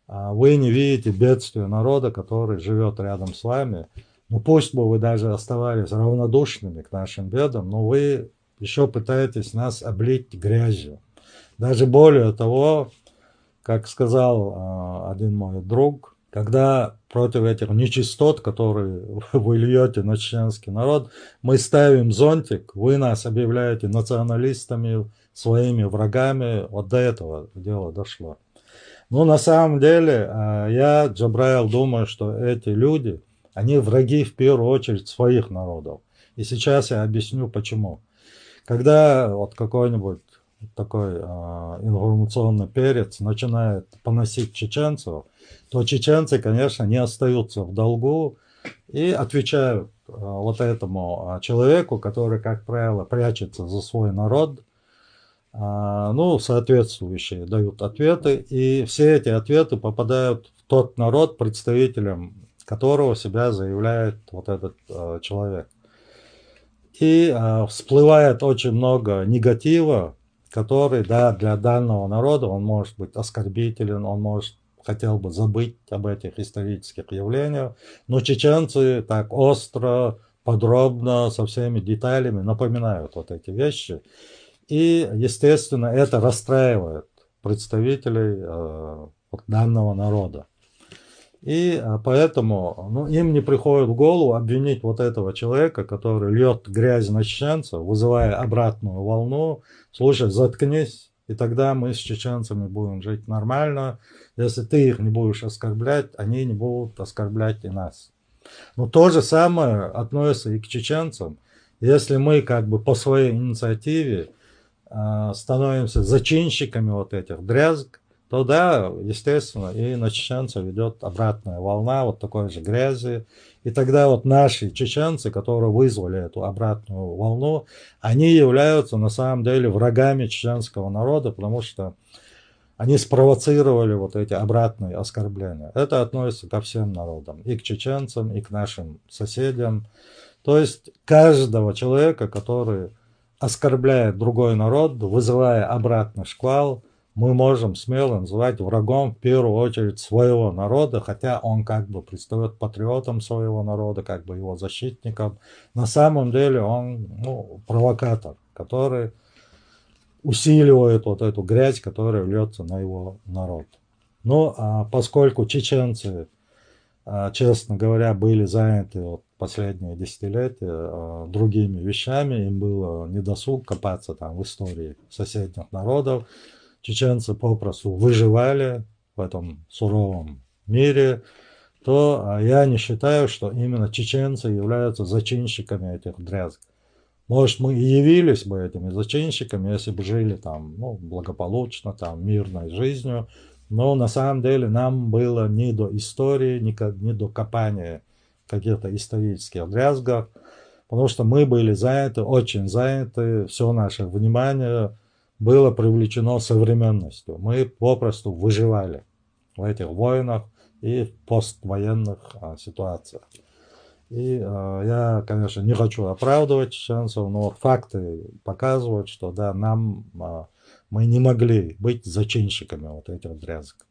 вы не видите бедствия народа, который живет рядом с вами. Ну пусть бы вы даже оставались равнодушными к нашим бедам, но вы еще пытаетесь нас облить грязью. Даже более того, как сказал один мой друг, когда против этих нечистот, которые вы льете на чеченский народ, мы ставим зонтик, вы нас объявляете националистами, своими врагами. Вот до этого дело дошло. Ну, на самом деле, я, Джабраил, думаю, что эти люди, они враги в первую очередь своих народов. И сейчас я объясню, почему. Когда вот какой-нибудь такой информационный перец начинает поносить чеченцев, то чеченцы, конечно, не остаются в долгу и отвечают вот этому человеку, который, как правило, прячется за свой народ, ну, соответствующие дают ответы, и все эти ответы попадают в тот народ, представителем которого себя заявляет вот этот человек. И всплывает очень много негатива, который, да, для данного народа, он может быть оскорбителен, он может хотел бы забыть об этих исторических явлениях, но чеченцы так остро, подробно, со всеми деталями напоминают вот эти вещи. И, естественно, это расстраивает представителей данного народа. И поэтому им не приходит в голову обвинить вот этого человека, который льет грязь на чеченцев, вызывая обратную волну. Слушай, заткнись, и тогда мы с чеченцами будем жить нормально. Если ты их не будешь оскорблять, они не будут оскорблять и нас. Но то же самое относится и к чеченцам. Если мы как бы по своей инициативе становимся зачинщиками вот этих дрязг, то да, естественно, и на чеченцев идет обратная волна вот такой же грязи. И тогда вот наши чеченцы, которые вызвали эту обратную волну, они являются на самом деле врагами чеченского народа, потому что они спровоцировали вот эти обратные оскорбления. Это относится ко всем народам, и к чеченцам, и к нашим соседям. То есть каждого человека, который оскорбляет другой народ, вызывая обратный шквал, мы можем смело называть врагом в первую очередь своего народа, хотя он как бы предстает патриотом своего народа, как бы его защитником. На самом деле он провокатор, который усиливает вот эту грязь, которая льется на его народ. Но поскольку чеченцы, честно говоря, были заняты вот последние десятилетия другими вещами, им было недосуг копаться там в истории соседних народов, чеченцы попросту выживали в этом суровом мире, то я не считаю, что именно чеченцы являются зачинщиками этих дрязг. Может, мы и явились бы этими зачинщиками, если бы жили там благополучно, там, мирной жизнью, но на самом деле нам было не до истории, не до копания каких-то исторических дрязгов, потому что мы были заняты, очень заняты, все наше внимание было привлечено современностью. Мы попросту выживали в этих войнах и в поствоенных ситуациях. И я, конечно, не хочу оправдывать чеченцев, но факты показывают, что да, мы не могли быть зачинщиками вот этих дрязг.